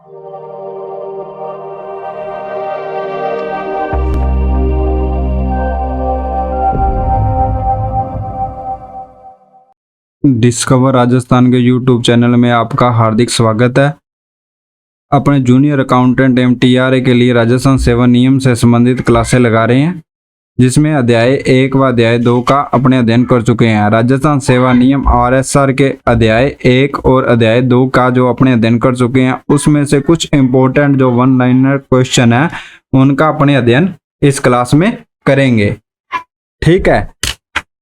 Discover Rajasthan के YouTube channel में आपका हार्दिक स्वागत है। अपने जूनियर अकाउंटेंट एवं टीआरए के लिए राजस्थान सेवा नियम से संबंधित क्लासें लगा रहे हैं, जिसमें अध्याय 1 व अध्याय 2 का अपने अध्ययन कर चुके हैं। राजस्थान सेवा नियम आरएसआर के अध्याय 1 और अध्याय 2 का जो अपने अध्ययन कर चुके हैं, उसमें से कुछ इंपॉर्टेंट जो वन लाइनर क्वेश्चन है उनका अपने अध्ययन इस क्लास में करेंगे। ठीक है,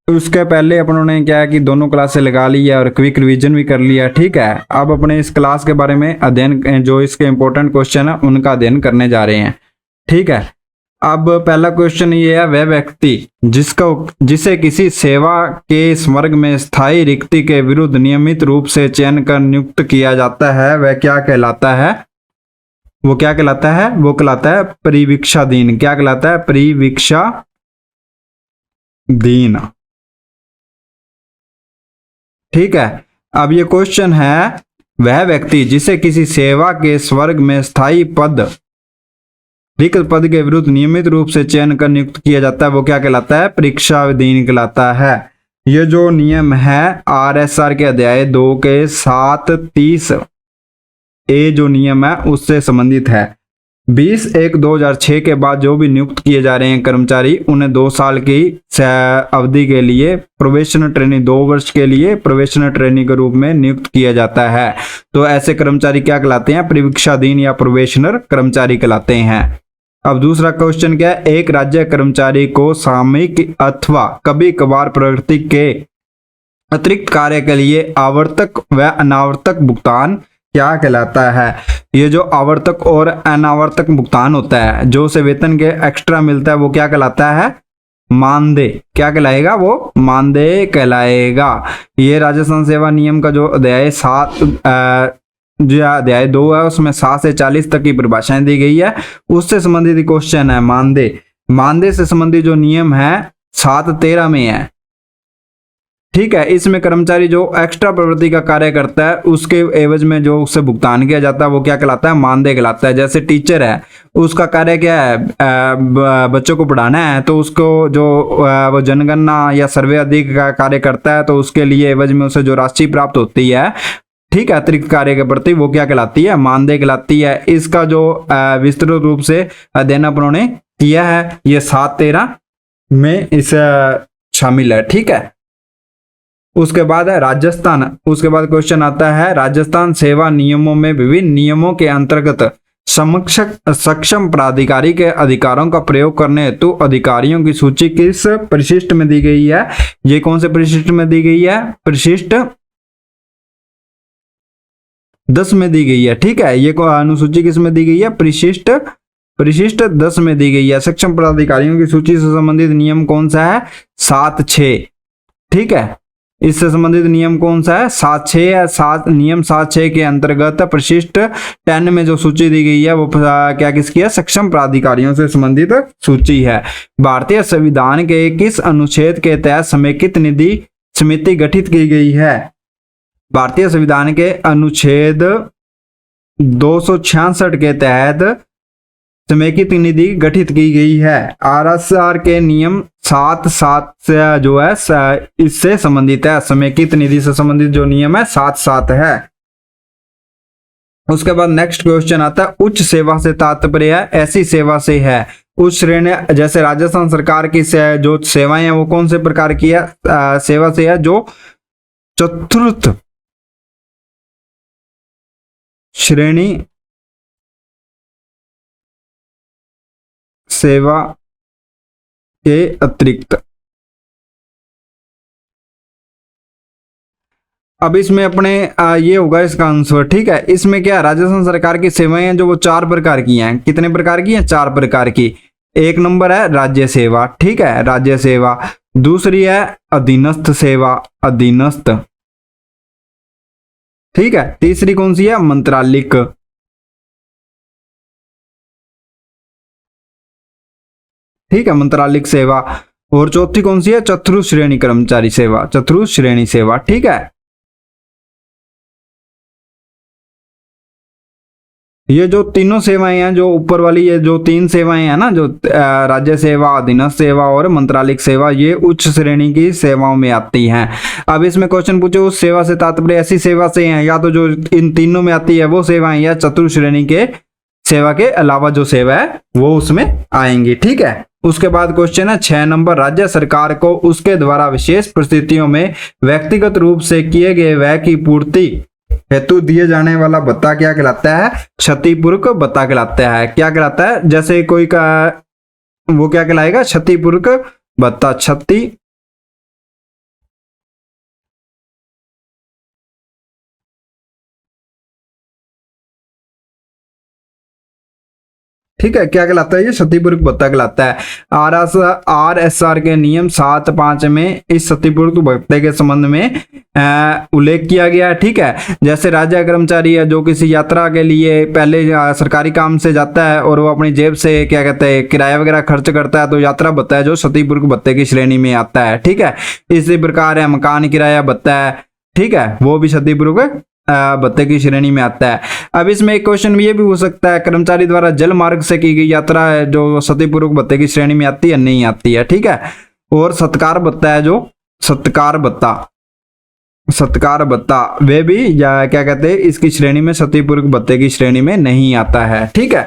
उसके पहले अपनों ने क्या है कि दोनों क्लासें लगा ली है और क्विक रिवीजन भी कर लिया। ठीक है, अब अपने इस क्लास के बारे में अध्ययन, जो इसके इंपॉर्टेंट क्वेश्चन है उनका अध्ययन करने जा रहे हैं। ठीक है, अब पहला क्वेश्चन ये है, वह व्यक्ति जिसे किसी सेवा के स्वर्ग में स्थायी रिक्ति के विरुद्ध नियमित रूप से चयन कर नियुक्त किया जाता है, वह क्या कहलाता है? वो क्या कहलाता है? वो कहलाता है परिवीक्षाधीन। क्या कहलाता है? परिवीक्षाधीन। ठीक है, अब ये क्वेश्चन है, वह व्यक्ति जिसे किसी सेवा के स्वर्ग में स्थायी रिक्त पद के विरुद्ध नियमित रूप से चयन कर नियुक्त किया जाता है, वो क्या कहलाता है? परीक्षाधीन कहलाता है। ये जो नियम है आरएसआर के अध्याय 2 के 730 ए जो नियम है उससे संबंधित है। 20/1/2006 के बाद जो भी नियुक्त किए जा रहे हैं कर्मचारी, उन्हें 2 साल की अवधि के लिए प्रोबेशनर ट्रेनिंग, 2 वर्ष के लिए प्रोबेशनर ट्रेनिंग के रूप में नियुक्त किया जाता है। तो ऐसे कर्मचारी क्या कहलाते हैं? परिवीक्षाधीन या प्रोबेशनर कर्मचारी कहलाते हैं। अब दूसरा क्वेश्चन क्या है, एक राज्य कर्मचारी को सामयिक अथवा कभी कभार प्रवृत्ति के अतिरिक्त कार्य के लिए आवर्तक व अनावर्तक भुगतान क्या कहलाता है? ये जो आवर्तक और अनावर्तक भुगतान होता है, जो उसे वेतन के एक्स्ट्रा मिलता है, वो क्या कहलाता है? मानदेय। क्या कहलाएगा? वो मानदेय कहलाएगा। ये राजस्थान सेवा नियम का जो अध्याय 7 जो अध्याय 2 है उसमें 7 से 40 तक की परिभाषाएं दी गई है, उससे संबंधित क्वेश्चन है मानदेय। मानदेय से संबंधित जो नियम है 713 में है। ठीक है, इसमें कर्मचारी जो एक्स्ट्रा प्रवृत्ति का कार्य करता है उसके एवज में जो उससे भुगतान किया जाता है वो क्या कहलाता है? मानदेय कहलाता है। जैसे टीचर है, उसका कार्य क्या है? बच्चों को पढ़ाना है, तो उसको जो वो जनगणना या सर्वे आदि का कार्य करता है, तो उसके लिए एवज में उसे जो राशि प्राप्त होती है, ठीक है, अतिरिक्त कार्य के प्रति, वो क्या कहलाती है? मानदेय कहलाती है। इसका जो विस्तृत रूप से अध्ययन अपनों ने किया है, ये 713 में इस शामिल है। ठीक है, उसके बाद है राजस्थान। उसके बाद क्वेश्चन आता है, राजस्थान सेवा नियमों में विभिन्न नियमों के अंतर्गत सक्षम प्राधिकारी के अधिकारों का प्रयोग करने हेतु अधिकारियों की सूची किस परिशिष्ट में दी गई है? ये कौन से परिशिष्ट में दी गई है? परिशिष्ट 10 में दी गई है। ठीक है, ये अनुसूची किस में दी गई है? परिशिष्ट 10 में दी गई है। सक्षम प्राधिकारियों की सूची से संबंधित नियम कौन सा है? 7-6। ठीक है, इससे संबंधित नियम कौन सा है? 7-6 है। नियम 7-6 के अंतर्गत परिशिष्ट 10 में जो सूची दी गई है वो क्या किसकी है? सक्षम प्राधिकारियों से संबंधित सूची है। भारतीय संविधान के किस अनुच्छेद के तहत समेकित निधि समिति गठित की गई है? भारतीय संविधान के अनुच्छेद 266 के तहत समेकित निधि गठित की गई है। आरएसआर के नियम 7-7 से जो है इससे संबंधित है। समेकित निधि से संबंधित जो नियम है 7-7 है। उसके बाद नेक्स्ट क्वेश्चन आता है, उच्च सेवा से तात्पर्य है ऐसी सेवा से है। उच्च श्रेणी, जैसे राजस्थान सरकार की जो सेवाएं हैं वो कौन से प्रकार की है? सेवा से है जो चतुर्थ श्रेणी सेवा के अतिरिक्त। अब इसमें अपने ये होगा इसका आंसर। ठीक है, इसमें क्या राजस्थान सरकार की सेवाएं हैं जो वो 4 प्रकार की हैं। कितने प्रकार की हैं? 4 प्रकार की। एक नंबर है राज्य सेवा। ठीक है, राज्य सेवा। दूसरी है अधीनस्थ सेवा, अधीनस्थ। ठीक है, तीसरी कौन सी है? मंत्रालिक। ठीक है, मंत्रालिक सेवा। और चौथी कौन सी है? चतुर्थ श्रेणी कर्मचारी सेवा, चतुर्थ श्रेणी सेवा। ठीक है, ये जो तीनों सेवाएं हैं, जो ऊपर वाली ये जो 3 सेवाएं हैं ना, जो राज्य सेवा, अधीनस्थ सेवा और मंत्रालयिक सेवा, ये उच्च श्रेणी की सेवाओं में आती हैं। अब इसमें क्वेश्चन पूछो उस सेवा से तात्पर्य ऐसी सेवा से है या तो जो इन तीनों में आती है वो सेवाएं, या चतुर्थ श्रेणी के सेवा के अलावा जो सेवा है वो उसमें आएंगी। ठीक है। उसके बाद क्वेश्चन है 6 नंबर, राज्य सरकार को उसके द्वारा विशेष परिस्थितियों में व्यक्तिगत रूप से किए गए व्यय की पूर्ति हेतु दिए जाने वाला भत्ता क्या कहलाता है? क्षतिपूर्वक भत्ता कहलाता है। क्या कहलाता है? जैसे कोई का वो क्या कहलाएगा? क्षतिपूर्वक भत्ता। क्षति ठीक है, क्या कहलाता है? ये क्षतिपूर्वक भत्ता कहलाता है। RSR के नियम 7(5) में इस क्षतिपूर्वक भत्ते के संबंध में उल्लेख किया गया है। ठीक है। जैसे राज्य कर्मचारी है जो किसी यात्रा के लिए पहले सरकारी काम से जाता है और वो अपनी जेब से क्या कहते हैं किराया वगैरह खर्च करता है, तो यात्रा भत्ता है जो क्षतिपूर्वक भत्ते की श्रेणी में आता है। ठीक है। इसी प्रकार है मकान किराया भत्ता है, ठीक है, वो भी क्षतिपूर्वक भत्ते की श्रेणी में आता है। अब इसमें एक क्वेश्चन ये भी हो सकता है, कर्मचारी द्वारा जल मार्ग से की गई यात्रा है जो क्षतिपूर्वक भत्ते की श्रेणी में आती है? नहीं आती है। ठीक है। और सत्कार भत्ता है, जो सत्कार भत्ता वे भी या क्या कहते हैं इसकी श्रेणी में क्षतिपूर्वक भत्ते की श्रेणी में नहीं आता है। ठीक है।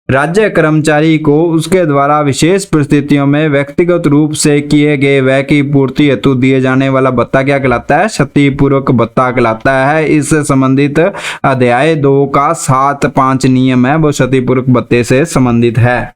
राज्य कर्मचारी को उसके द्वारा विशेष परिस्थितियों में व्यक्तिगत रूप से किए गए व्यय की पूर्ति हेतु दिए जाने वाला भत्ता क्या कहलाता है? क्षतिपूर्वक भत्ता कहलाता है। इससे संबंधित अध्याय 2 का 7(5) नियम है वो क्षतिपूर्वक भत्ते से संबंधित है।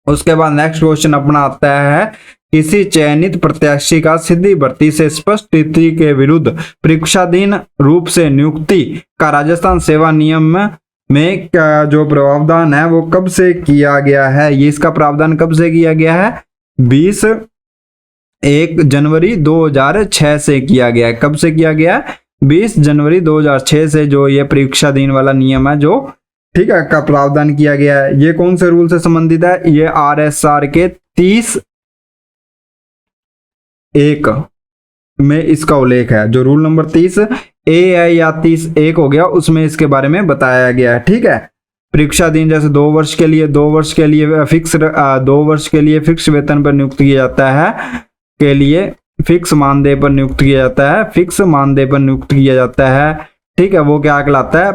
उसके बाद नेक्स्ट क्वेश्चन अपना आता है, किसी चयनित प्रत्याशी का सीधी भर्ती से स्पष्ट रीति के विरुद्ध परीक्षाधीन रूप से नियुक्ति का राजस्थान सेवा नियम में जो प्रावधान है वो कब से किया गया है? ये इसका प्रावधान कब से किया गया है? 21 जनवरी 2006 से किया गया है। कब से किया गया है? 20 जनवरी 2006 से जो ये परीक्षाधीन वाला नियम है जो, ठीक है, का प्रावधान किया गया है। ये कौन से रूल से संबंधित है? ये RSR के 30(1) में इसका उल्लेख है। जो रूल नंबर 30A है या 30(1) हो गया, उसमें इसके बारे में बताया गया है। ठीक है। परीक्षाधीन जैसे 2 वर्ष के लिए फिक्स वेतन पर नियुक्त किया जाता है, के लिए फिक्स मानदेय पर नियुक्त किया जाता है, फिक्स मानदेय पर नियुक्त किया जाता है। ठीक है। वो क्या कहलाता है?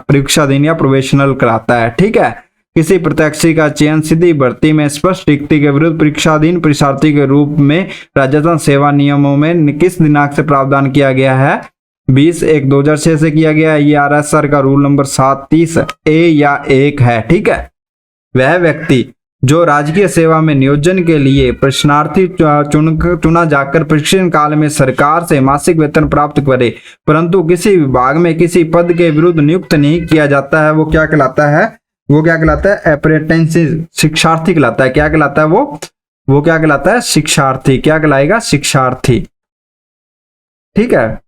परीक्षाधीन या प्रोबेशनल कहलाता है। ठीक है। किसी प्रत्याशी का चयन सीधी भर्ती में स्पष्ट रिक्ति के विरुद्ध परीक्षाधीन परीक्षार्थी के रूप में राजस्थान सेवा नियमों में किस दिनांक से प्रावधान किया गया है? 20/1/2006 से किया गया है। ये RSR का रूल नंबर 730A या 1 है। ठीक है। वह व्यक्ति जो राजकीय सेवा में नियोजन के लिए प्रश्नार्थी चुना जाकर प्रशिक्षण काल में सरकार से मासिक वेतन प्राप्त करे परंतु किसी विभाग में किसी पद के विरुद्ध नियुक्त नहीं किया जाता है, वो क्या कहलाता है? वो क्या कहलाता है? अप्रेंटिस, शिक्षार्थी कहलाता है। क्या कहलाता है? वो क्या कहलाता है? शिक्षार्थी। क्या कहलाएगा? शिक्षार्थी। ठीक है।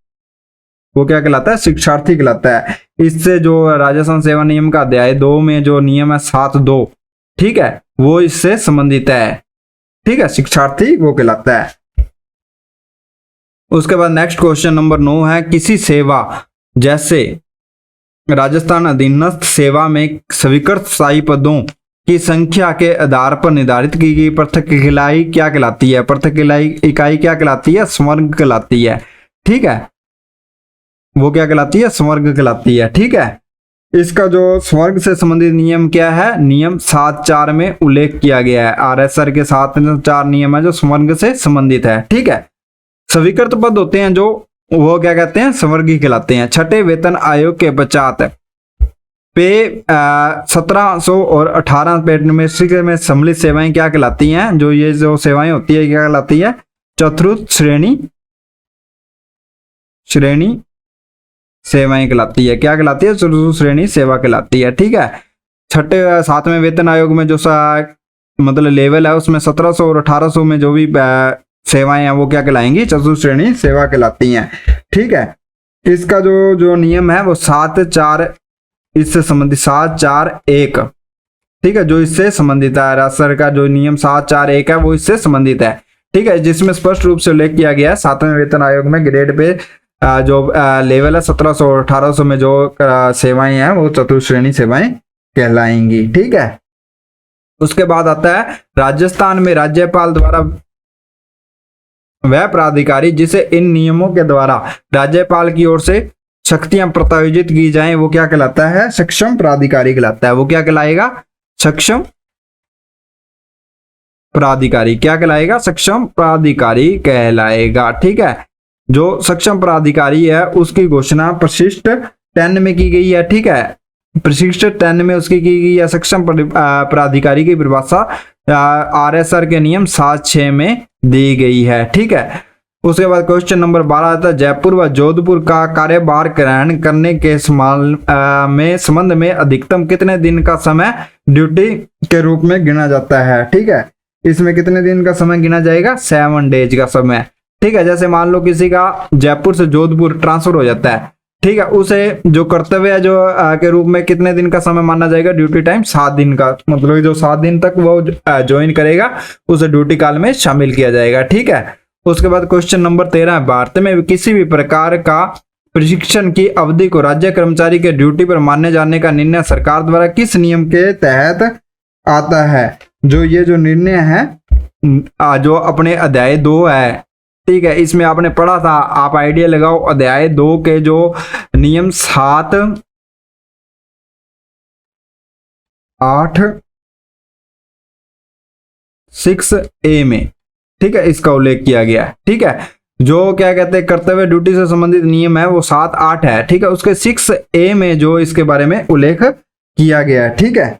वो क्या कहलाता है? शिक्षार्थी कहलाता है। इससे जो राजस्थान सेवा नियम का अध्याय 2 में जो नियम है 7(2), ठीक है, वो इससे संबंधित है। ठीक है। शिक्षार्थी वो कहलाता है। उसके बाद नेक्स्ट क्वेश्चन नंबर 9 है, किसी सेवा जैसे राजस्थान अधीनस्थ सेवा में स्वीकृत स्थायी पदों की संख्या के आधार पर निर्धारित की गई पृथक इकाई क्या कहलाती है? पृथक इकाई क्या कहलाती है? स्वर्ग कहलाती है। ठीक है। वो क्या कहलाती है? स्वर्ग कहलाती है। ठीक है। इसका जो स्वर्ग से संबंधित नियम क्या है? नियम 7(4) में उल्लेख किया गया है। RSR के 7(4) नियम है जो स्वर्ग से संबंधित है। ठीक है। स्वीकृत पद होते हैं जो वो क्या कहते हैं? स्वर्गीय कहलाते हैं। छठे वेतन आयोग के पश्चात पे 1700 और 18 में सम्मिलित सेवाएं क्या कहलाती हैं? जो ये जो सेवाएं होती है क्या कहलाती है? चतुर्थ श्रेणी सेवाएं कहलाती है। क्या कहलाती है? चतुर्थ श्रेणी सेवा कहलाती है। ठीक है। 7वें वेतन आयोग में जो मतलब लेवल है उसमें 1700 और 1800 में जो भी सेवाएं हैं वो क्या कहलाएंगी? चतुर्थ श्रेणी सेवा कहलाती हैं। ठीक है। इसका जो नियम है वो 7(4) इससे संबंधित 7(4)(1), ठीक है, जो इससे संबंधित है। RSR का जो नियम 7(4)(1) है वो इससे संबंधित है। ठीक है। जिसमें स्पष्ट रूप से उल्लेख किया गया है 7वें वेतन आयोग में ग्रेड पे जो लेवल है 1700 1800 में जो सेवाएं हैं वो चतुश्रेणी सेवाएं कहलाएंगी। ठीक है, उसके बाद आता है राजस्थान में राज्यपाल द्वारा वह प्राधिकारी जिसे इन नियमों के द्वारा राज्यपाल की ओर से शक्तियां प्रत्यायोजित की जाएं वो क्या कहलाता है? सक्षम प्राधिकारी कहलाता है। वो क्या कहलाएगा? सक्षम प्राधिकारी। क्या कहलाएगा? सक्षम प्राधिकारी कहलाएगा। ठीक है, जो सक्षम प्राधिकारी है उसकी घोषणा परिशिष्ट 10 में की गई है। ठीक है, परिशिष्ट 10 में उसकी की गई है। सक्षम प्राधिकारी की परिभाषा RSR के नियम 7(6) में दी गई है। ठीक है, उसके बाद क्वेश्चन नंबर 12 आता है जयपुर व जोधपुर का कार्यभार ग्रहण करने के संबंध में अधिकतम कितने दिन का समय ड्यूटी के रूप में गिना जाता है? ठीक है, इसमें कितने दिन का समय गिना जाएगा? 7 डेज का समय। ठीक है, जैसे मान लो किसी का जयपुर से जोधपुर ट्रांसफर हो जाता है, ठीक है, उसे जो कर्तव्य जो के रूप में कितने दिन का समय माना जाएगा? ड्यूटी टाइम 7 दिन का, मतलब जो 7 दिन तक वो ज्वाइन करेगा उसे ड्यूटी काल में शामिल किया जाएगा। ठीक है, उसके बाद क्वेश्चन नंबर 13 है भारत में किसी भी प्रकार का प्रशिक्षण की अवधि को राज्य कर्मचारी के ड्यूटी पर माने जाने का निर्णय सरकार द्वारा किस नियम के तहत आता है? जो ये जो निर्णय है जो अपने अध्याय 2 है, ठीक है, इसमें आपने पढ़ा था, आप आइडिया लगाओ। अध्याय 2 के जो नियम 7, 8, 6A में, ठीक है, इसका उल्लेख किया गया है। ठीक है, जो क्या कहते हैं कर्तव्य ड्यूटी से संबंधित नियम है वो 7, 8 है। ठीक है, उसके 6A में जो इसके बारे में उल्लेख किया गया है। ठीक है,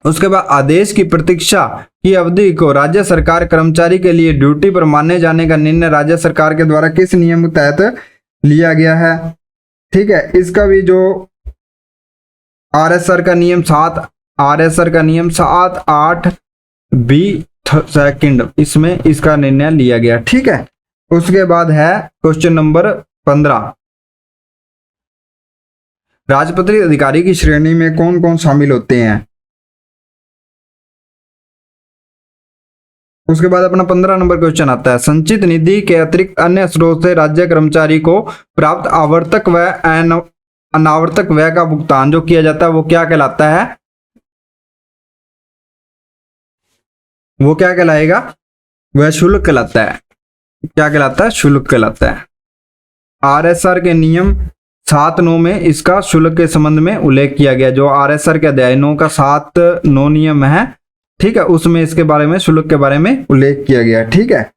उसके बाद आदेश की प्रतीक्षा की अवधि को राज्य सरकार कर्मचारी के लिए ड्यूटी पर माने जाने का निर्णय राज्य सरकार के द्वारा किस नियम के तहत लिया गया है? ठीक है, इसका भी जो RSR का नियम 7, RSR का नियम 7, 8B सेकंड, इसमें इसका निर्णय लिया गया। ठीक है, उसके बाद है क्वेश्चन नंबर 15 राजपत्रित अधिकारी की श्रेणी में कौन कौन शामिल होते हैं? उसके बाद अपना 15 नंबर क्वेश्चन आता है संचित निधि के अतिरिक्त अन्य स्रोत से राज्य कर्मचारी को प्राप्त आवर्तक व अनावर्तक व्यय का भुगतान जो किया जाता है वो क्या कहलाता है? वो क्या कहलाएगा? वह शुल्क कहलाता है। क्या कहलाता है? शुल्क कहलाता है। RSR के नियम 7(9) में इसका शुल्क के संबंध में उल्लेख किया गया। जो RSR के अध्याय 9 का 7(9) नियम है, ठीक है, उसमें इसके बारे में शुल्क के बारे में उल्लेख किया गया। ठीक है,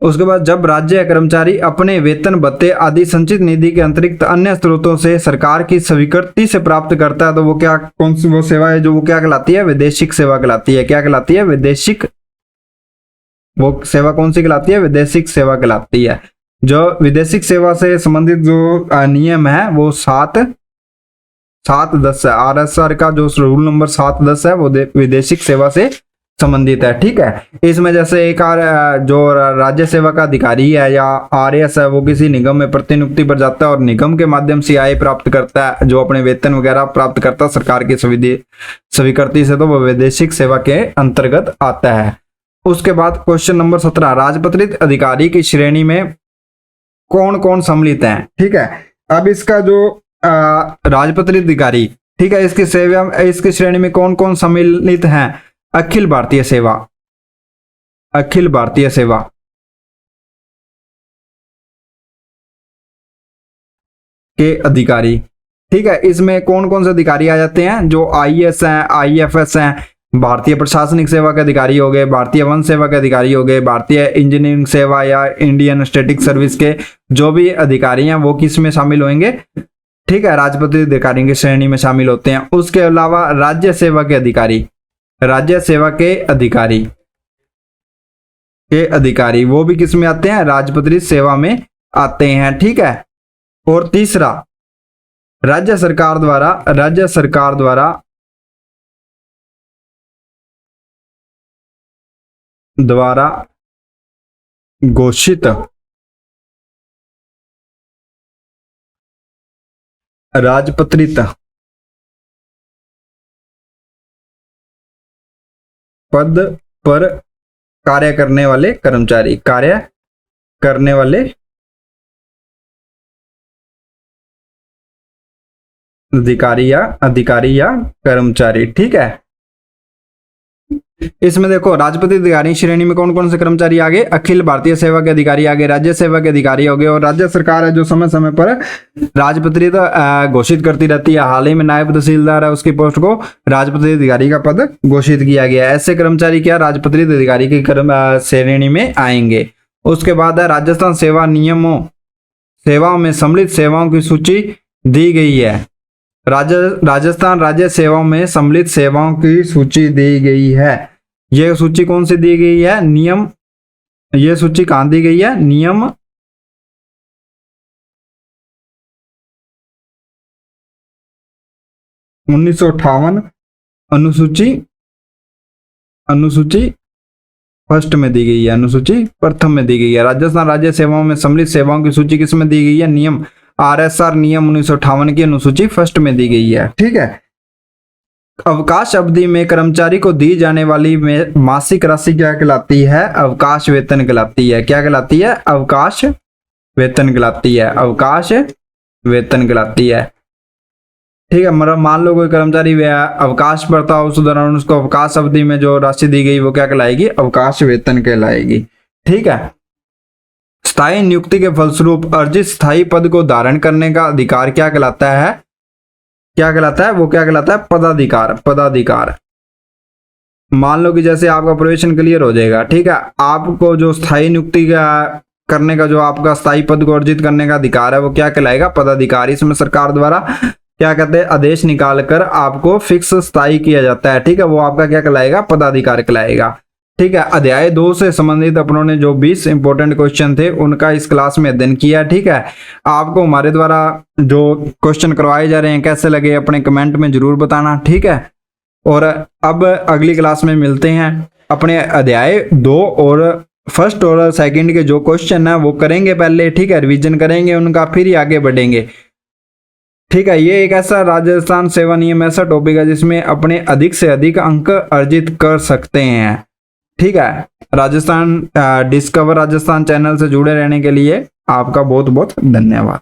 उसके बाद जब राज्य कर्मचारी अपने वेतन भत्ते आदि संचित निधि के अतिरिक्त अन्य स्रोतों से सरकार की स्वीकृति से प्राप्त करता है तो वो क्या, कौन सी वो सेवा है जो वो क्या कहलाती है? विदेशिक सेवा कहलाती है। क्या कहलाती है? विदेशिक। वो सेवा कौन सी कहलाती है? विदेशिक सेवा कहलाती है। जो विदेशिक सेवा से संबंधित जो नियम है वो 7.10 है। RSR का जो रूल नंबर 7.10 है वो विदेशिक सेवा से संबंधित है। ठीक है, इसमें जैसे एक जो राज्य सेवा का अधिकारी है या RS है वो किसी निगम में प्रतिनियुक्ति पर जाता है और निगम के माध्यम से आय प्राप्त करता है, जो अपने वेतन वगैरह प्राप्त करता है सरकार की स्वीकृति से, तो वो विदेशिक सेवा के अंतर्गत आता है। उसके बाद क्वेश्चन नंबर 17 राजपत्रित अधिकारी की श्रेणी में कौन कौन सम्मिलित है? ठीक है, अब इसका जो राजपत्रित अधिकारी, ठीक है, इसकी सेवा, इसकी श्रेणी में कौन कौन सम्मिलित हैं? अखिल भारतीय सेवा, अखिल भारतीय सेवा के अधिकारी। ठीक है, इसमें कौन कौन से अधिकारी आ जाते हैं? जो IAS हैं, IFS हैं, भारतीय प्रशासनिक सेवा के अधिकारी हो गए, भारतीय वन सेवा के अधिकारी हो गए, भारतीय इंजीनियरिंग सेवा या इंडियन स्टैटिक सर्विस के जो भी अधिकारी हैं वो किस में शामिल होंगे? ठीक है, राजपत्रित अधिकारी की श्रेणी में शामिल होते हैं। उसके अलावा राज्य सेवा के अधिकारी, राज्य सेवा के अधिकारी वो भी किस में आते हैं? राजपत्रित सेवा में आते हैं। ठीक है, और तीसरा राज्य सरकार द्वारा घोषित राजपत्रित पद पर कार्य करने वाले कर्मचारी, कार्य करने वाले अधिकारी या कर्मचारी। ठीक है, इसमें देखो राजपत्रित अधिकारी श्रेणी में कौन कौन से कर्मचारी आगे, अखिल भारतीय सेवा के अधिकारी आगे, राज्य सेवा के अधिकारी हो गए, और राज्य सरकार है जो समय समय पर राजपत्रित घोषित करती रहती है। हाल ही में नायब तहसीलदार है, उसकी पोस्ट को राजपत्रित अधिकारी का पद घोषित किया गया। ऐसे कर्मचारी क्या राजपत्रित अधिकारी की श्रेणी में आएंगे। उसके बाद है राजस्थान सेवाओं में सम्मिलित सेवाओं की सूची दी गई है। राजस्थान राज्य सेवाओं में सम्मिलित सेवाओं की सूची दी गई है। यह सूची कौन सी दी गई है, नियम, यह सूची कहां दी गई है, नियम 1958 अनुसूची फर्स्ट में दी गई है, अनुसूची प्रथम में दी गई है। राजस्थान राज्य सेवाओं में सम्मिलित सेवाओं की सूची किसमें दी गई है, नियम RSR नियम 1958 की अनुसूची फर्स्ट में दी गई है। ठीक है, अवकाश अवधि में कर्मचारी को दी जाने वाली मासिक राशि क्या कहलाती है, अवकाश वेतन कहलाती है। क्या कहलाती है, अवकाश वेतन कहलाती है, अवकाश वेतन कहलाती है। ठीक है, मतलब मान लो कोई कर्मचारी अवकाश पर था, उस दौरान उसको अवकाश अवधि में जो राशि दी गई वो क्या कहलाएगी, अवकाश वेतन कहलाएगी। ठीक है, स्थायी नियुक्ति के फलस्वरूप अर्जित स्थायी पद को धारण करने का अधिकार क्या कहलाता है, क्या कहलाता है, वो क्या कहलाता है, पदाधिकार। पदाधिकार, मान लो कि जैसे आपका प्रोबेशन क्लियर हो जाएगा, ठीक है, आपको जो स्थायी नियुक्ति करने का जो आपका स्थायी पद को अर्जित करने का अधिकार है वो क्या कहलाएगा, पदाधिकार। इसमें सरकार द्वारा क्या कहते हैं, आदेश निकालकर आपको फिक्स स्थायी किया जाता है। ठीक है, वो आपका क्या कहलाएगा, पदाधिकार कहलाएगा। ठीक है, अध्याय 2 से संबंधित अपनों ने जो 20 इंपॉर्टेंट क्वेश्चन थे उनका इस क्लास में अध्ययन किया। ठीक है, आपको हमारे द्वारा जो क्वेश्चन करवाए जा रहे हैं कैसे लगे अपने कमेंट में जरूर बताना। ठीक है, और अब अगली क्लास में मिलते हैं। अपने अध्याय 2 और फर्स्ट और सेकंड के जो क्वेश्चन है वो करेंगे पहले। ठीक है, रिवीजन करेंगे उनका, फिर ही आगे बढ़ेंगे। ठीक है, ये एक ऐसा राजस्थान सेवा नियम ऐसा टॉपिक है जिसमें अपने अधिक से अधिक अंक अर्जित कर सकते हैं। ठीक है, राजस्थान डिस्कवर राजस्थान चैनल से जुड़े रहने के लिए आपका बहुत बहुत धन्यवाद।